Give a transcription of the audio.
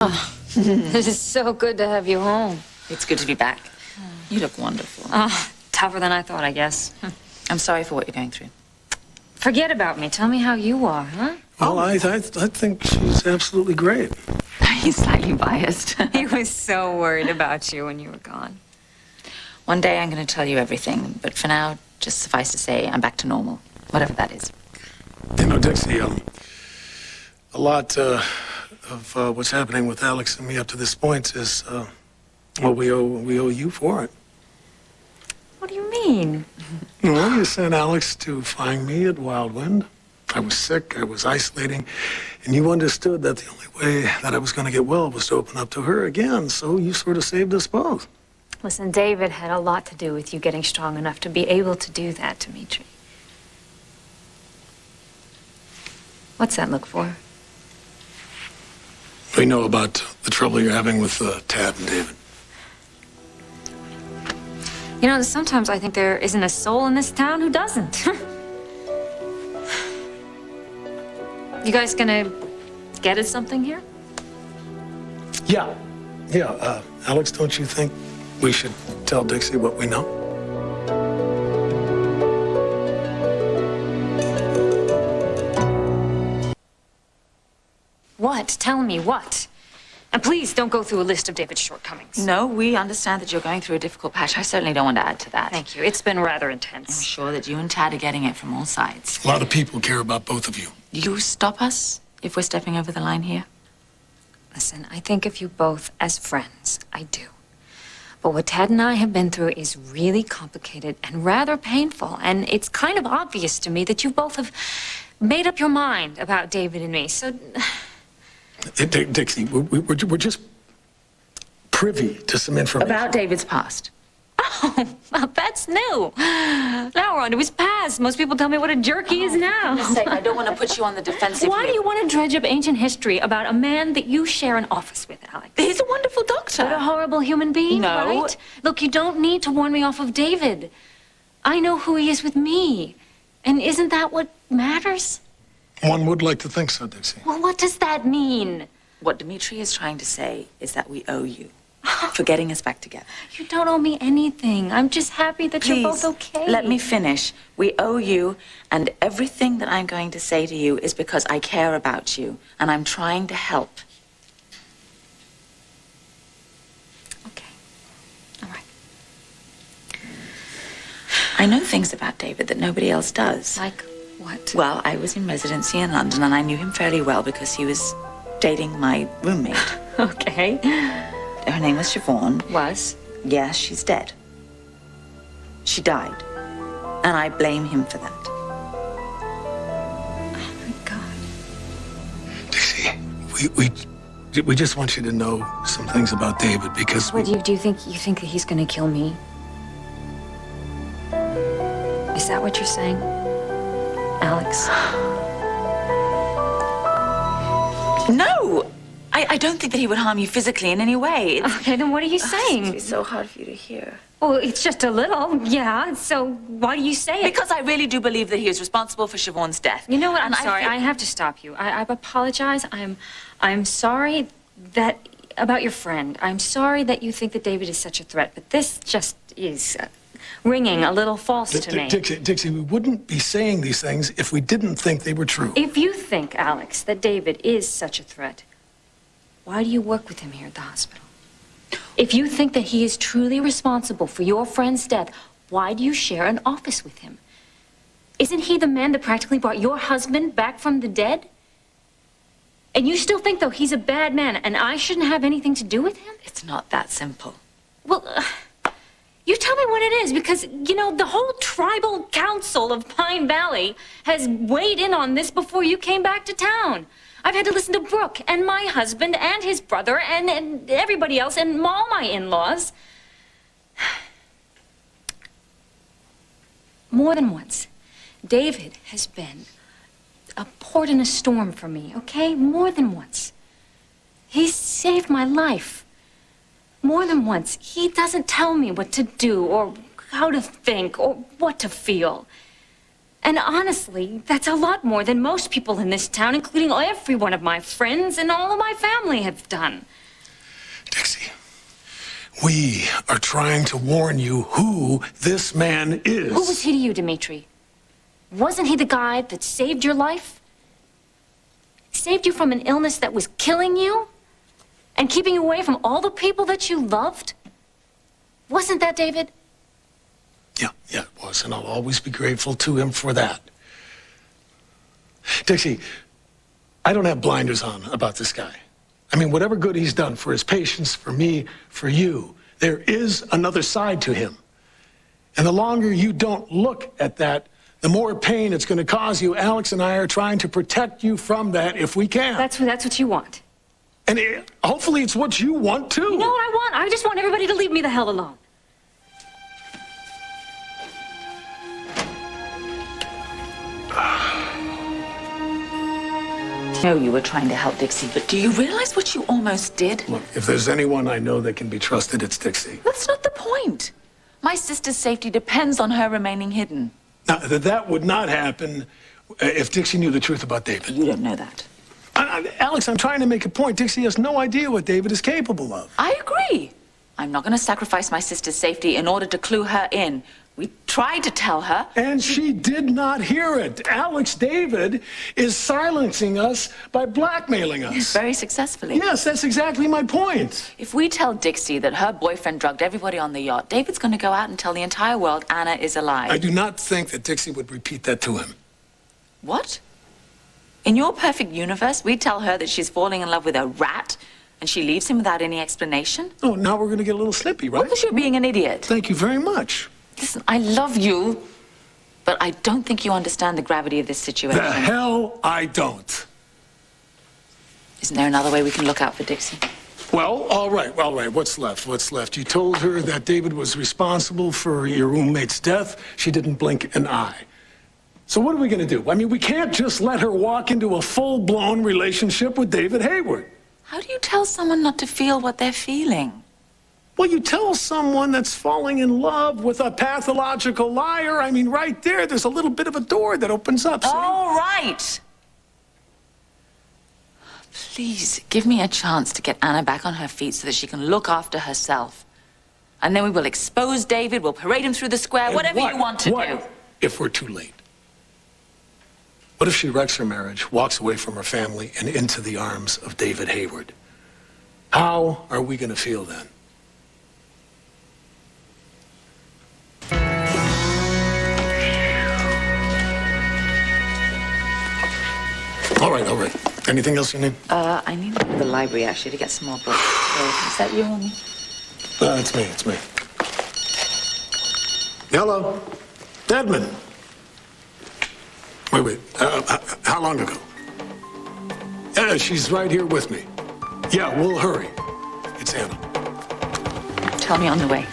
Oh, it is so good to have you home. It's good to be back. You look wonderful. Oh, tougher than I thought, I guess. I'm sorry for what you're going through. Forget about me. Tell me how you are, huh? Well, I think she's absolutely great. He's slightly biased. He was so worried about you when you were gone. One day I'm going to tell you everything, but for now, just suffice to say, I'm back to normal, whatever that is. You know, Dixie, a lot of what's happening with Alex and me up to this point is, well, we owe you for it. What do you mean? Well, you sent Alex to find me at Wild Wind. I was sick, I was isolating, and you understood that the only way that I was going to get well was to open up to her again, so you sort of saved us both. Listen, David had a lot to do with you getting strong enough to be able to do that, Dimitri. What's that look for? We know about the trouble you're having with Tad and David. You know, sometimes I think there isn't a soul in this town who doesn't. You guys gonna get us something here? Yeah. Alex, don't you think we should tell Dixie what we know? What? Tell me what? And please don't go through a list of David's shortcomings. No, we understand that you're going through a difficult patch. I certainly don't want to add to that. Thank you. It's been rather I'm intense. sure that you and Tad are getting it from all sides. A lot of people care about both of you. You stop us if we're stepping over the line here? Listen, I think of you both as friends. I do. But what Tad and I have been through is really complicated and rather painful. And it's kind of obvious to me that you both have made up your mind about David and me. So... Dixie, we're just privy to some information. About David's past. Oh, well, that's new. Now we're on to his past. Most people tell me what a jerk he is now. For goodness sake, I don't want to put you on the defensive Why here. do you want to dredge up ancient history about a man that you share an office with, Alex? He's a wonderful doctor. What a horrible human being, No. right? Look, you don't need to warn me off of David. I know who he is with me. And isn't that what matters? One would like to think so, Dixie. Well, what does that mean? What Dimitri is trying to say is that we owe you for getting us back together. You don't owe me anything. I'm just happy that Please, you're both okay. let me finish. We owe you, and everything that I'm going to say to you is because I care about you, and I'm trying to help. Okay. All right. I know things about David that nobody else does. Like what? Well, I was in residency in London, and I knew him fairly well because he was dating my roommate. Okay. Her name was Siobhan. Was? Yes, she's dead. She died. And I blame him for that. Oh, my God. Dixie, we just want you to know some things about David because What, do you think that he's gonna kill me? Is that what you're saying? Alex? No! I don't think that he would harm you physically in any way. Okay, then what are you saying? It's so hard for you to hear. Well, it's just a little, yeah. So why do you say it? Because I really do believe that he is responsible for Siobhan's death. You know what? I'm And sorry. I have to stop you. I apologize. I'm sorry that about your friend. I'm sorry that you think that David is such a threat, but this just is ringing a little false to me. Dixie, we wouldn't be saying these things if we didn't think they were true. If you think, Alex, that David is such a threat, why do you work with him here at the hospital? If you think that he is truly responsible for your friend's death, why do you share an office with him? Isn't he the man that practically brought your husband back from the dead? And you still think, though, he's a bad man and I shouldn't have anything to do with him? It's not that simple. Well, you tell me what it is, because, you know, the whole tribal council of Pine Valley has weighed in on this before you came back to town. I've had to listen to Brooke and my husband and his brother and everybody else and all my in-laws. More than once, David has been a port in a storm for me, okay? More than once. He's saved my life. More than once. He doesn't tell me what to do or how to think or what to feel. And honestly, that's a lot more than most people in this town, including every one of my friends and all of my family, have done. Dixie, we are trying to warn you who this man is. Who was he to you, Dimitri? Wasn't he the guy that saved your life? Saved you from an illness that was killing you? And keeping you away from all the people that you loved? Wasn't that David? Yeah, it was, and I'll always be grateful to him for that. Dixie, I don't have blinders on about this guy. I mean, whatever good he's done for his patients, for me, for you, there is another side to him. And the longer you don't look at that, the more pain it's going to cause you. Alex and I are trying to protect you from that if we can. That's what you want. And hopefully it's what you want, too. You know what I want? I just want everybody to leave me the hell alone. I know you were trying to help Dixie, but do you realize what you almost did? Look, if there's anyone I know that can be trusted, it's Dixie. That's not the point. My sister's safety depends on her remaining hidden. Now, that would not happen if Dixie knew the truth about David. You don't know that. Alex, I'm trying to make a point. Dixie has no idea what David is capable of. I agree. I'm not going to sacrifice my sister's safety in order to clue her in. We tried to tell her. And she did not hear it. Alex David is silencing us by blackmailing us. Very successfully. Yes, that's exactly my point. If we tell Dixie that her boyfriend drugged everybody on the yacht, David's going to go out and tell the entire world Anna is alive. I do not think that Dixie would repeat that to him. What? In your perfect universe, we tell her that she's falling in love with a rat and she leaves him without any explanation? Oh, now we're going to get a little slippy, right? Because you're being an idiot. Thank you very much. Listen, I love you, but I don't think you understand the gravity of this situation. The hell I don't. Isn't there another way we can look out for Dixie? Well, all right. What's left? You told her that David was responsible for your roommate's death. She didn't blink an eye. So what are we going to do? I mean, we can't just let her walk into a full-blown relationship with David Hayward. How do you tell someone not to feel what they're feeling? Well, you tell someone that's falling in love with a pathological liar. I mean, right there's a little bit of a door that opens up. See? All right. Please, give me a chance to get Anna back on her feet so that she can look after herself. And then we will expose David, we'll parade him through the square, And whatever you want to what do. if we're too late? What if she wrecks her marriage, walks away from her family, and into the arms of David Hayward? How are we going to feel then? All right. Anything else you need? I need to go to the library, actually, to get some more books. So, is that you or me? It's me. Hello? Edmund. Wait. How long ago? Yeah, she's right here with me. Yeah, we'll hurry. It's Anna. Tell me on the way.